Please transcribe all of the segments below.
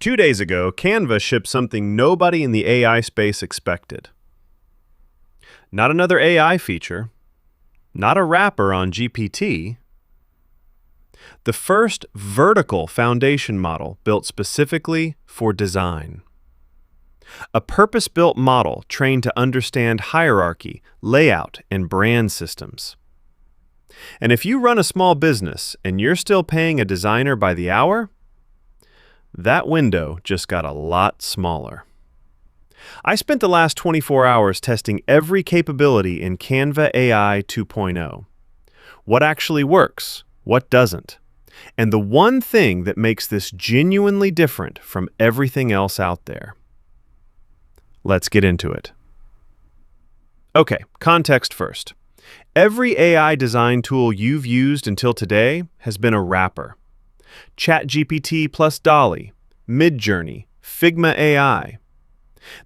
2 days ago, Canva shipped something nobody in the AI space expected. Not another AI feature, not a wrapper on GPT. The first vertical foundation model built specifically for design. A purpose-built model trained to understand hierarchy, layout, and brand systems. And if you run a small business and you're still paying a designer by the hour, that window just got a lot smaller. I spent the last 24 hours testing every capability in Canva AI 2.0. What actually works, what doesn't, and the one thing that makes this genuinely different from everything else out there. Let's get into it. Okay, context first. Every AI design tool you've used until today has been a wrapper. ChatGPT plus Dolly, Midjourney, Figma AI.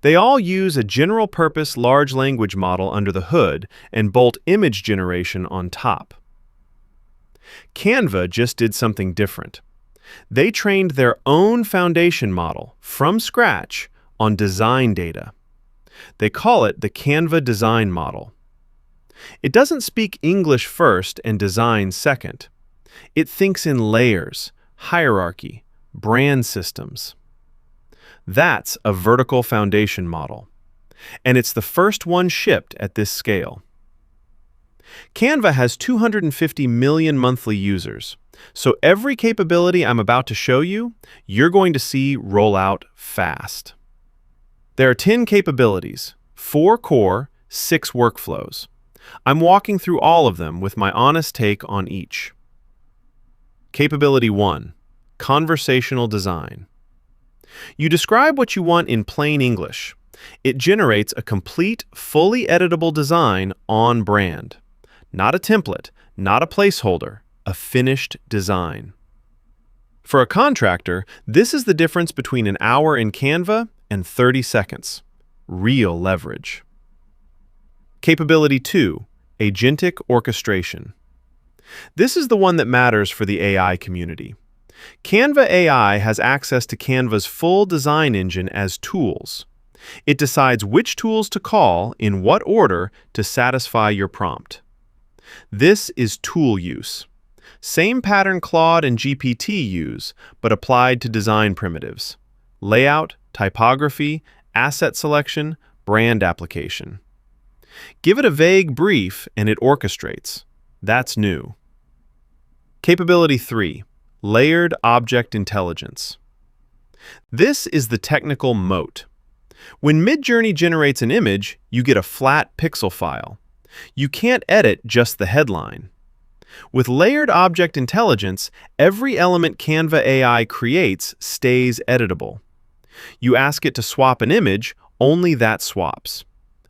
They all use a general-purpose large language model under the hood and bolt image generation on top. Canva just did something different. They trained their own foundation model from scratch on design data. They call it the Canva Design Model. It doesn't speak English first and design second. It thinks in layers, hierarchy, brand systems. That's a vertical foundation model, and it's the first one shipped at this scale. Canva has 250 million monthly users, so every capability I'm about to show you, you're going to see roll out fast. There are 10 capabilities, 4 core, 6 workflows. I'm walking through all of them with my honest take on each. Capability 1. Conversational design. You describe what you want in plain English. It generates a complete, fully editable design on brand. Not a template, not a placeholder, a finished design. For a contractor, this is the difference between an hour in Canva and 30 seconds. Real leverage. Capability 2. Agentic Orchestration. This is the one that matters for the AI community. Canva AI has access to Canva's full design engine as tools. It decides which tools to call in what order to satisfy your prompt. This is tool use. Same pattern Claude and GPT use, but applied to design primitives. Layout, typography, asset selection, brand application. Give it a vague brief and it orchestrates. That's new. Capability 3. Layered Object Intelligence. This is the technical moat. When Midjourney generates an image, you get a flat pixel file. You can't edit just the headline. With Layered Object Intelligence, every element Canva AI creates stays editable. You ask it to swap an image, only that swaps.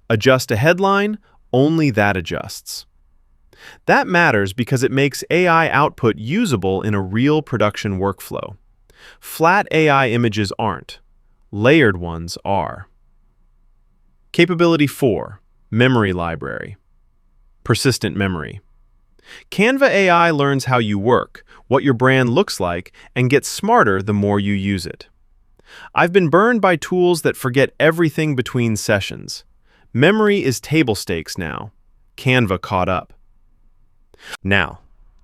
Adjust a headline, only that adjusts. That matters because it makes AI output usable in a real production workflow. Flat AI images aren't. Layered ones are. Capability 4. Memory Library. Persistent memory. Canva AI learns how you work, what your brand looks like, and gets smarter the more you use it. I've been burned by tools that forget everything between sessions. Memory is table stakes now. Canva caught up. Now,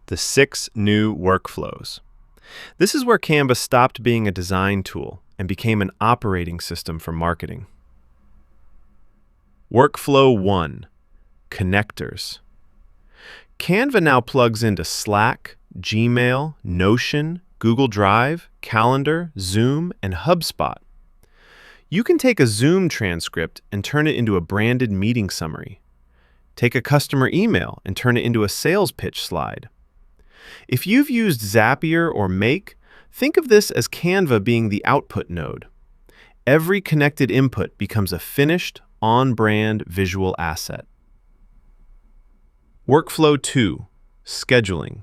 the 6 new workflows. This is where Canva stopped being a design tool and became an operating system for marketing. Workflow 1. Connectors. Canva now plugs into Slack, Gmail, Notion, Google Drive, Calendar, Zoom, and HubSpot. You can take a Zoom transcript and turn it into a branded meeting summary. Take a customer email and turn it into a sales pitch slide. If you've used Zapier or Make, think of this as Canva being the output node. Every connected input becomes a finished, on-brand visual asset. Workflow 2. Scheduling.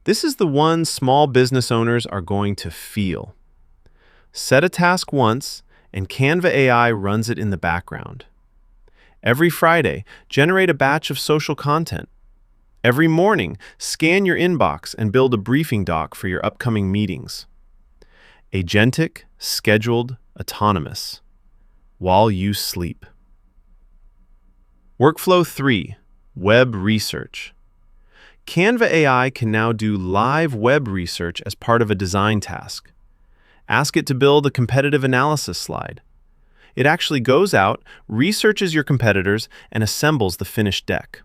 This is the one small business owners are going to feel. Set a task once, and Canva AI runs it in the background. Every Friday, generate a batch of social content. Every morning, scan your inbox and build a briefing doc for your upcoming meetings. Agentic, scheduled, autonomous. While you sleep. Workflow 3. Web research. Canva AI can now do live web research as part of a design task. Ask it to build a competitive analysis slide. It actually goes out, researches your competitors, and assembles the finished deck.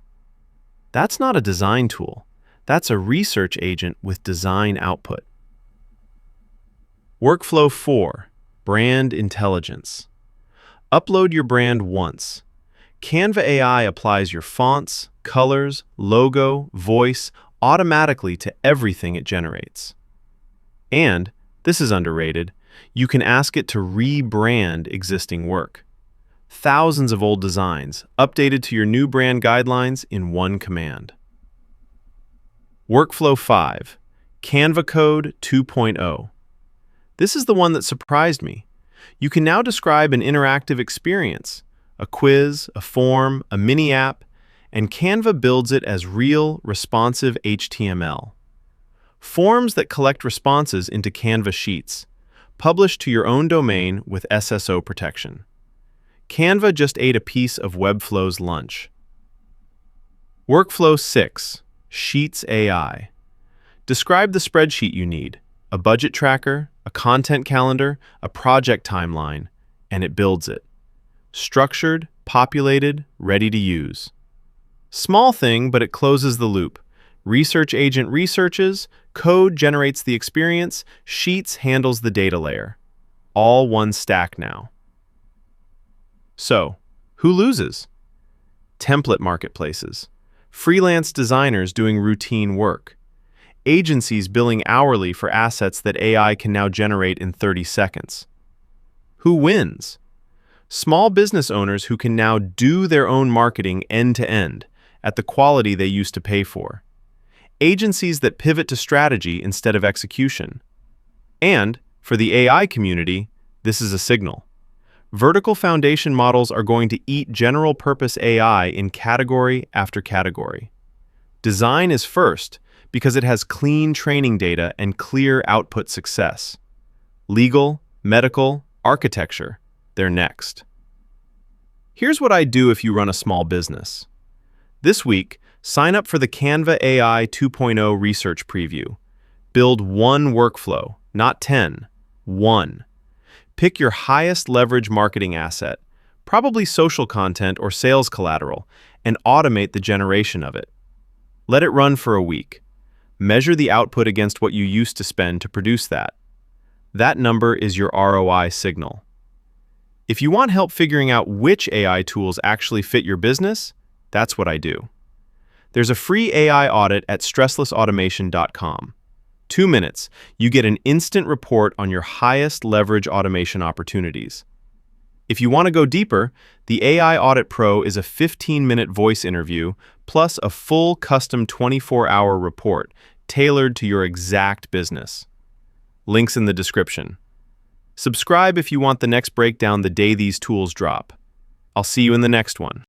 That's not a design tool. That's a research agent with design output. Workflow 4. Brand intelligence. Upload your brand once. Canva AI applies your fonts, colors, logo, voice automatically to everything it generates. And, this is underrated, you can ask it to rebrand existing work. Thousands of old designs updated to your new brand guidelines in one command. Workflow 5. Canva Code 2.0. This is the one that surprised me. You can now describe an interactive experience, a quiz, a form, a mini app, and Canva builds it as real, responsive HTML. Forms that collect responses into Canva sheets, published to your own domain with SSO protection. Canva just ate a piece of Webflow's lunch. Workflow 6. Sheets AI. Describe the spreadsheet you need, a budget tracker, a content calendar, a project timeline, and it builds it. Structured, populated, ready to use. Small thing, but it closes the loop. Research agent researches, code generates the experience, Sheets handles the data layer. All one stack now. So, who loses? Template marketplaces, freelance designers doing routine work, agencies billing hourly for assets that AI can now generate in 30 seconds. Who wins? Small business owners who can now do their own marketing end-to-end at the quality they used to pay for. Agencies that pivot to strategy instead of execution. And, for the AI community, this is a signal. Vertical foundation models are going to eat general-purpose AI in category after category. Design is first because it has clean training data and clear output success. Legal, medical, architecture, they're next. Here's what I'd do if you run a small business. This week, sign up for the Canva AI 2.0 research preview. Build one workflow, not 10. One. Pick your highest leverage marketing asset, probably social content or sales collateral, and automate the generation of it. Let it run for a week. Measure the output against what you used to spend to produce that. That number is your ROI signal. If you want help figuring out which AI tools actually fit your business, that's what I do. There's a free AI audit at stresslessautomation.com. 2 minutes, you get an instant report on your highest leverage automation opportunities. If you want to go deeper, the AI Audit Pro is a 15-minute voice interview plus a full custom 24-hour report tailored to your exact business. Links in the description. Subscribe if you want the next breakdown the day these tools drop. I'll see you in the next one.